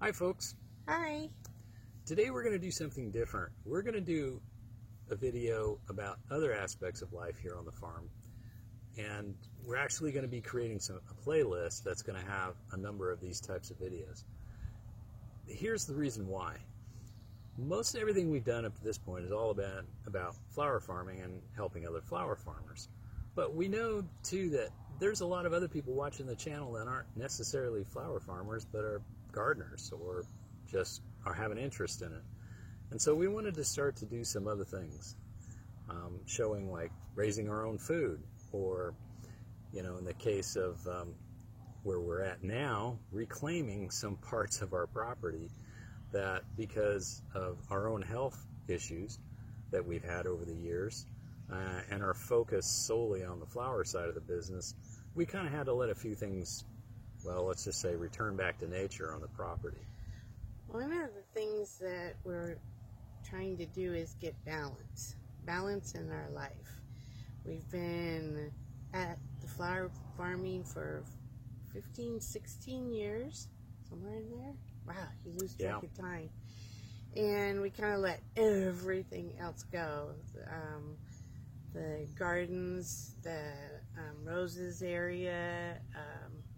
Hi folks, Hi. today we're going to do something different. We're going to do a video about other aspects of life here on the farm, and we're actually going to be creating a playlist that's going to have a number of these types of videos. Here's the reason why. Most everything we've done up to this point is all about flower farming and helping other flower farmers. But we know too that there's a lot of other people watching the channel that aren't necessarily flower farmers but are gardeners or just are have an interest in it. And so we wanted to start to do some other things, showing like raising our own food, or in the case of where we're at now, reclaiming some parts of our property that, because of our own health issues that we've had over the years, and our focus solely on the flower side of the business, we kind of had to let a few things, well, let's just say, return back to nature on the property. One of the things that we're trying to do is get balance in our life. We've been at the flower farming for 15, 16 years, somewhere in there. Wow, you lose track of time. And we kind of let everything else go. The gardens, the roses area,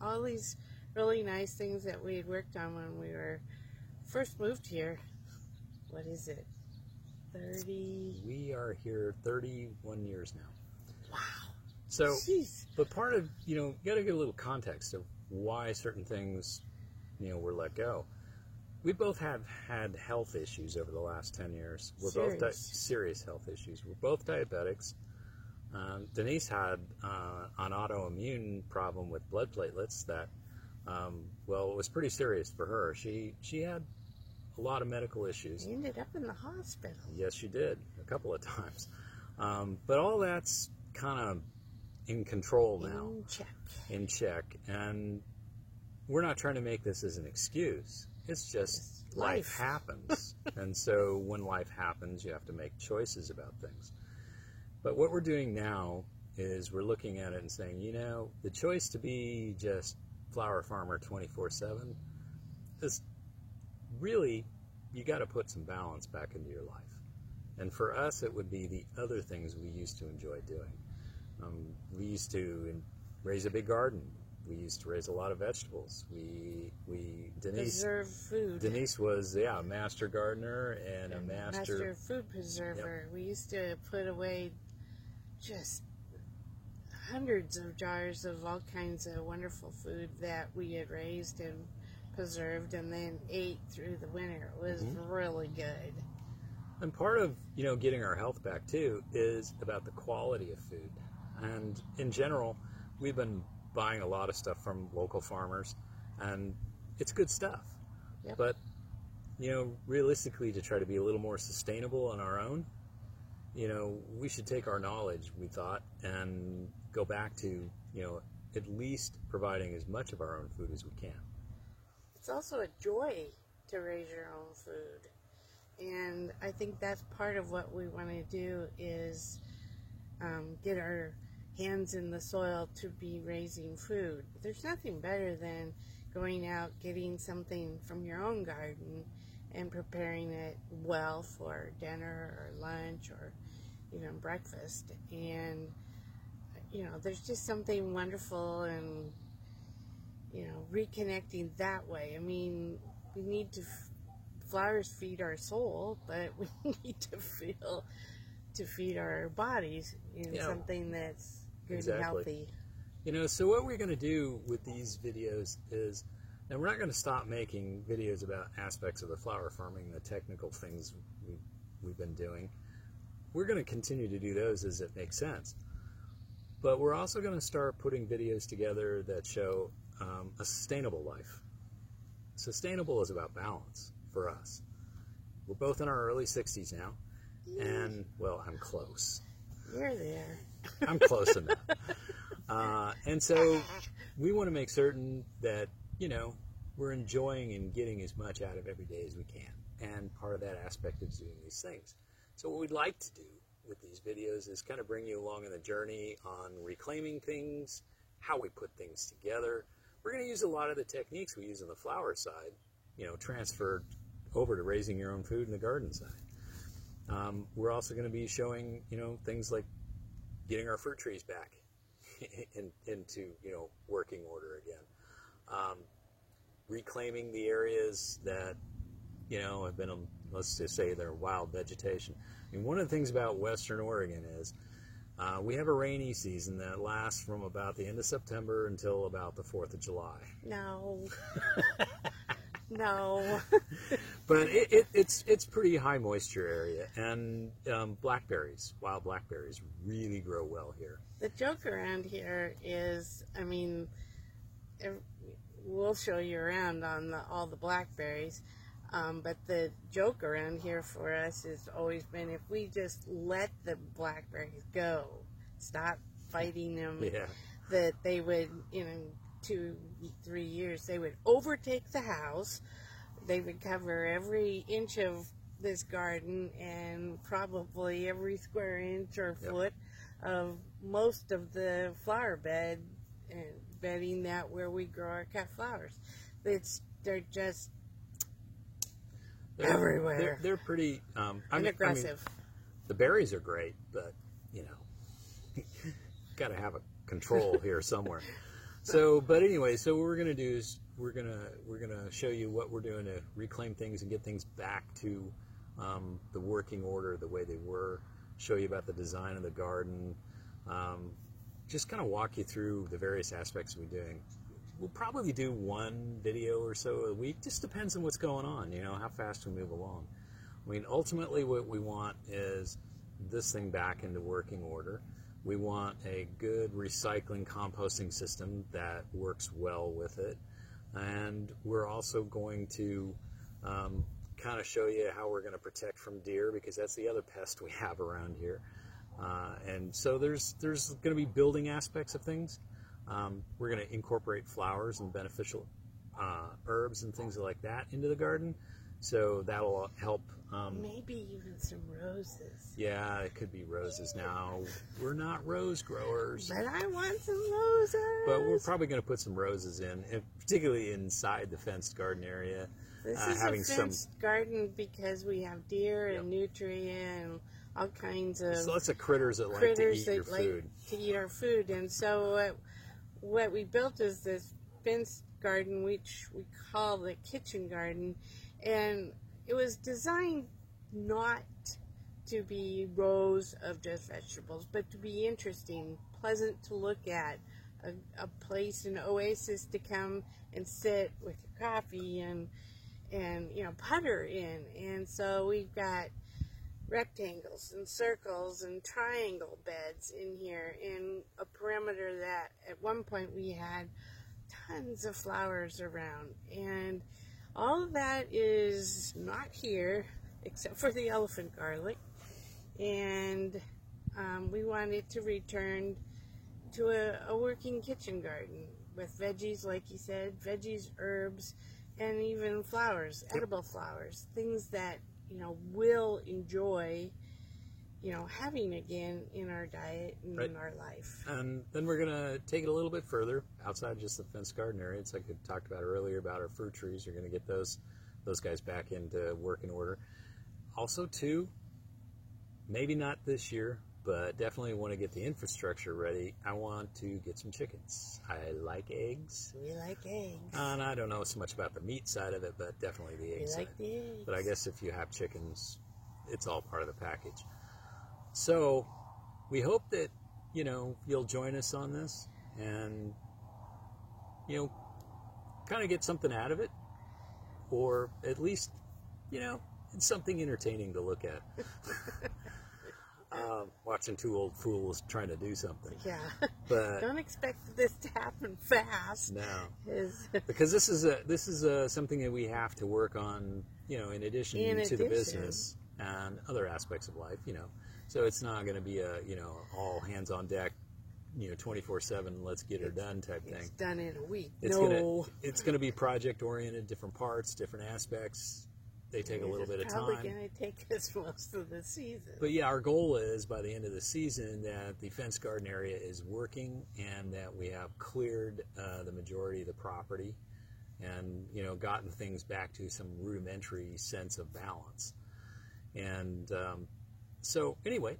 all these really nice things that we had worked on when we were first moved here. What is it? 30? We are here 31 years now. Wow. So, jeez. But part of, you got to get a little context of why certain things, were let go. We both have had health issues over the last 10 years. We're both serious health issues. We're both diabetics. Denise had an autoimmune problem with blood platelets that, well, it was pretty serious for her. She had a lot of medical issues. She ended up in the hospital. Yes, she did, a couple of times. But all that's kind of in control now. In check. And we're not trying to make this as an excuse. It's just life happens. And so when life happens, you have to make choices about things. But what we're doing now is we're looking at it and saying, the choice to be just flower farmer 24/7 is really, you got to put some balance back into your life. And for us, it would be the other things we used to enjoy doing. We used to raise a big garden. We used to raise a lot of vegetables. Denise preserve food. Denise was, a master gardener and a master food preserver. Yep. We used to put away just hundreds of jars of all kinds of wonderful food that we had raised and preserved and then ate through the winter. It was really good. And part of, getting our health back too is about the quality of food. And in general, we've been buying a lot of stuff from local farmers, and it's good stuff. Yep. But, realistically, to try to be a little more sustainable on our own, we should take our knowledge, we thought, and go back to, at least providing as much of our own food as we can. It's also a joy to raise your own food. And I think that's part of what we want to do is get our hands in the soil to be raising food. There's nothing better than going out, getting something from your own garden and preparing it well for dinner or lunch or even breakfast. And, there's just something wonderful and, reconnecting that way. I mean, we need to, flowers feed our soul, but we need to feed our bodies in something that's good and healthy. So what we're going to do with these videos is, and we're not going to stop making videos about aspects of the flower farming, the technical things we've been doing. We're going to continue to do those as it makes sense. But we're also going to start putting videos together that show a sustainable life. Sustainable is about balance for us. We're both in our early 60s now, and, well, I'm close. You're there. I'm close enough. And so we want to make certain that, we're enjoying and getting as much out of every day as we can. And part of that aspect is doing these things. So what we'd like to do with these videos is kind of bring you along in the journey on reclaiming things, how we put things together. We're going to use a lot of the techniques we use on the flower side, transferred over to raising your own food in the garden side. We're also going to be showing, things like getting our fruit trees back into, working order again. Reclaiming the areas that, have been, let's just say they're wild vegetation. I mean, one of the things about Western Oregon is we have a rainy season that lasts from about the end of September until about the 4th of July. No. No. But it's pretty high moisture area, and wild blackberries really grow well here. The joke around here is, we'll show you around on all the blackberries, but the joke around here for us has always been, if we just let the blackberries go, stop fighting them, that they would, 2-3 years, they would overtake the house. They would cover every inch of this garden and probably every square inch or foot of most of the flower bedding that where we grow our cut flowers. They're just everywhere. They're pretty and aggressive. The berries are great, but got to have a control here somewhere. So, but anyway, so what we're going to do is we're gonna show you what we're doing to reclaim things and get things back to the working order the way they were. Show you about the design of the garden. Just kind of walk you through the various aspects we're doing. We'll probably do one video or so a week. Just depends on what's going on. How fast we move along. I mean, ultimately, what we want is this thing back into working order. We want a good recycling composting system that works well with it. And we're also going to kind of show you how we're going to protect from deer, because that's the other pest we have around here. And so there's going to be building aspects of things. We're going to incorporate flowers and beneficial herbs and things like that into the garden. So that'll help. Maybe even some roses. Yeah, it could be roses now. We're not rose growers. But I want some roses. But we're probably going to put some roses in, particularly inside the fenced garden area. This is a fenced garden because we have deer and nutria and all kinds of so lots of critters that like to eat your food. To eat our food. And so what we built is this fenced garden, which we call the kitchen garden. And it was designed not to be rows of just vegetables, but to be interesting, pleasant to look at, a place, an oasis to come and sit with your coffee and putter in. And so we've got rectangles and circles and triangle beds in here, in a perimeter that at one point we had tons of flowers around. And all of that is not here, except for the elephant garlic, and we wanted to return to a working kitchen garden with veggies, like you said, veggies, herbs, and even flowers, edible flowers, things that we'll enjoy having again in our diet and in our life. And then we're going to take it a little bit further outside just the fenced garden area. It's like I talked about earlier about our fruit trees. You're going to get those guys back into working order. Also, too, maybe not this year, but definitely want to get the infrastructure ready. I want to get some chickens. I like eggs. We like eggs. And I don't know so much about the meat side of it, but definitely the egg side. We like the eggs. But I guess if you have chickens, it's all part of the package. So we hope that, you'll join us on this and, kind of get something out of it, or at least, it's something entertaining to look at. Watching two old fools trying to do something. Yeah. But don't expect this to happen fast. No. Because this is something that we have to work on, in addition to the business and other aspects of life, So it's not going to be a, all hands on deck, 24/7, let's get her done type thing. It's done in a week. It's going to be project oriented, different parts, different aspects. They take a little bit of time. It's probably going to take us most of the season. But yeah, our goal is by the end of the season that the fenced garden area is working and that we have cleared the majority of the property and, you know, gotten things back to some rudimentary sense of balance. And so anyway,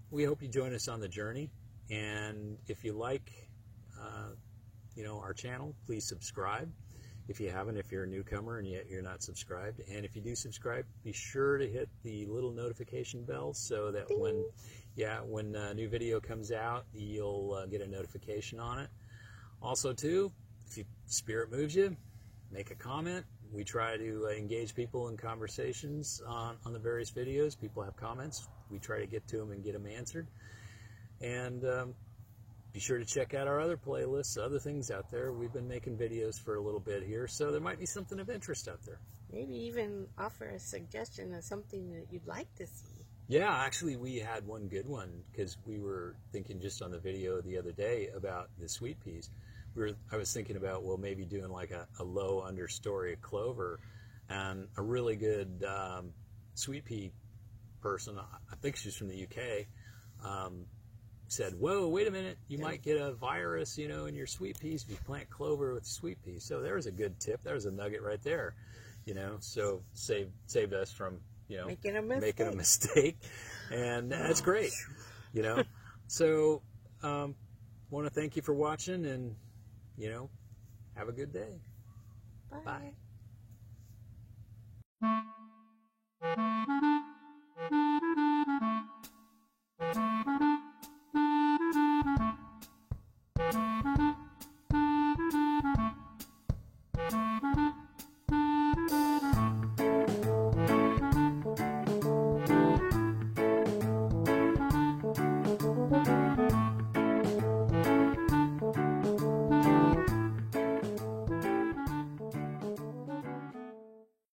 we hope you join us on the journey. And if you like, you know, our channel, please subscribe. If you haven't, if you're a newcomer and yet you're not subscribed, and if you do subscribe, be sure to hit the little notification bell so that when a new video comes out, you'll get a notification on it. Also, too, if spirit moves you, make a comment. We try to engage people in conversations on the various videos. People have comments. We try to get to them and get them answered. And be sure to check out our other playlists, other things out there. We've been making videos for a little bit here, so there might be something of interest out there. Maybe even offer a suggestion of something that you'd like to see. Yeah, actually, we had one good one, because we were thinking just on the video the other day about the sweet peas. I was thinking about, well, maybe doing like a low understory of clover, and a really good sweet pea person, I think she's from the UK, said, whoa, wait a minute, you might get a virus, you know, in your sweet peas if you plant clover with sweet peas. So there's a good tip. There's a nugget right there, you know, so saved us from, you know, making a mistake. And that's great, you know. So want to thank you for watching, and, you know, have a good day. Bye. Bye.